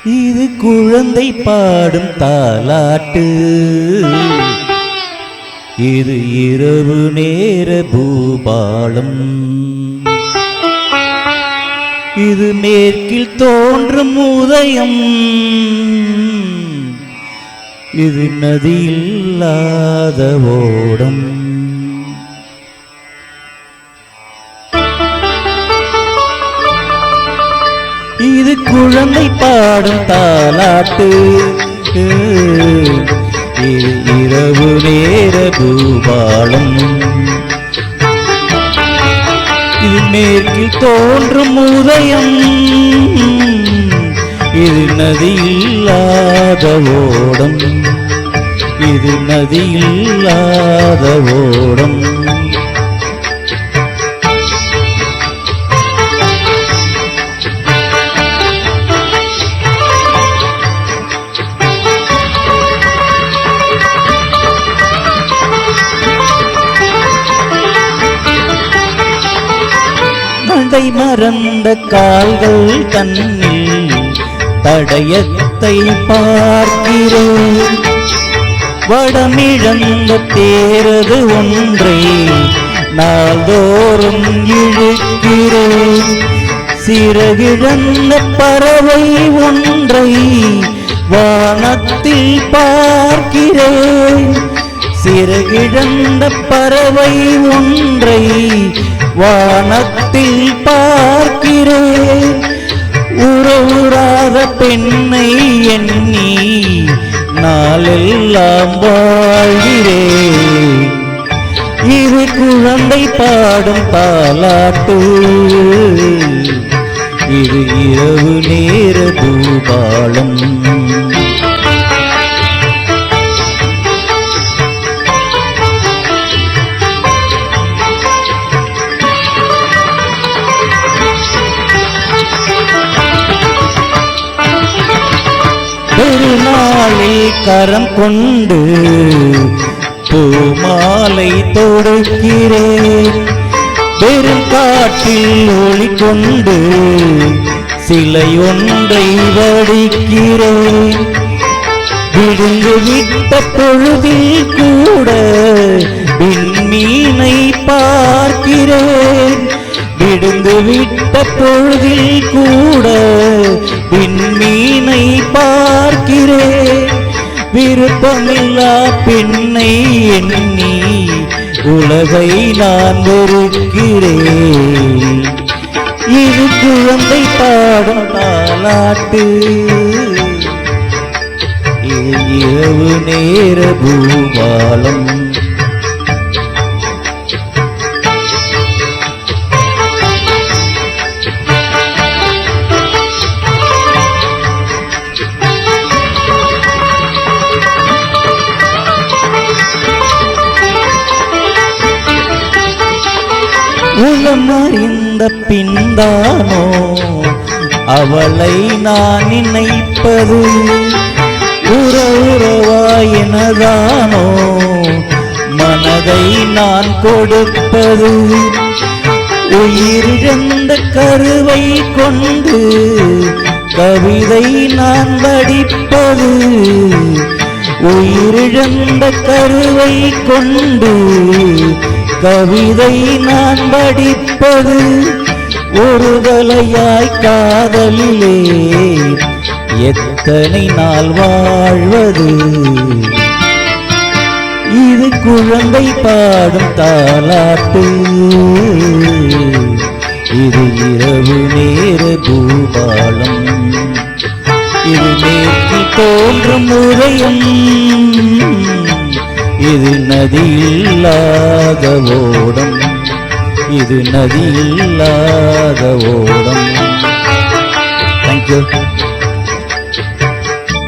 இது குழந்தை பாடும் தாலாட்டு, இது இரவு நேர பூபாலம். இது மேற்கில் தோன்றும் உதயம், இது நதியில்லாத ஓடம். இது குழந்தை பாடும் தாலாட்டு, இது இரவு நேர பூபாலம். இது மேற்கில் தோன்றும் உதயம், இது நதியில்லாத ஓடம், இது நதியில்லாத ஓடம். நடை மறந்த கால்கள் தன்னில் தடயத்தை பார்க்கிறேன். வடமிழந்த தேரது ஒன்றை நாள்தோறும் இழுக்கிறேன். சிறகிழந்த பறவை ஒன்றை வானத்தில் பார்க்கிறேன். சிறகிழந்த பறவை ஒன்றை வானத்தில் பார்க்கிறேன். உறவுறாத பெண்ணை எண்ணி நாளெல்லாம் வாழ்கிறேன். இது குழந்தை பாடும் தாலாட்டு, இது இரவு நேர பூபாலம். பெருநாளில் கரம் கொண்டு பூமாலை தொடுக்கிறேன். பெருங்காற்றில் ஒளி கொண்டு சிலை ஒன்றை வடிக்கிறேன். விழுந்து விட்ட பொழுதில் கூட விண்மீனை பார்க்கிறேன். விழுந்து விட்ட பொழுதில் கூட விண்மீனை பார்க்கிறேன். விருப்பமில்லா பெண்ணை எண்ணி உலகை நான் வெறுக்கிறேன். இது குழந்தை பாடும் தாலாட்டு, இது இரவு நேர பூபாலம். உளம் அறிந்த பின்தானோ அவளை நான் நினைப்பது, உறவாயினதானோ மனதை நான் கொடுப்பது. உயிரிழந்த கருவை கொண்டு கவிதை நான் வடிப்பது. உயிரிழந்த கருவை கொண்டு கவிதை நான் படிப்பது. ஒரு தலையாய் காதலிலே எத்தனை நாள் வாழ்வது. இது குழந்தை பாடும் தாலாட்டு, இது இரவு நேர பூபாலம். இது மேற்கில் தோன்றும் உதயம், இது நதியில்லாத ஓடம், இது நதியில்லாத ஓடம். தேங்க்யூ.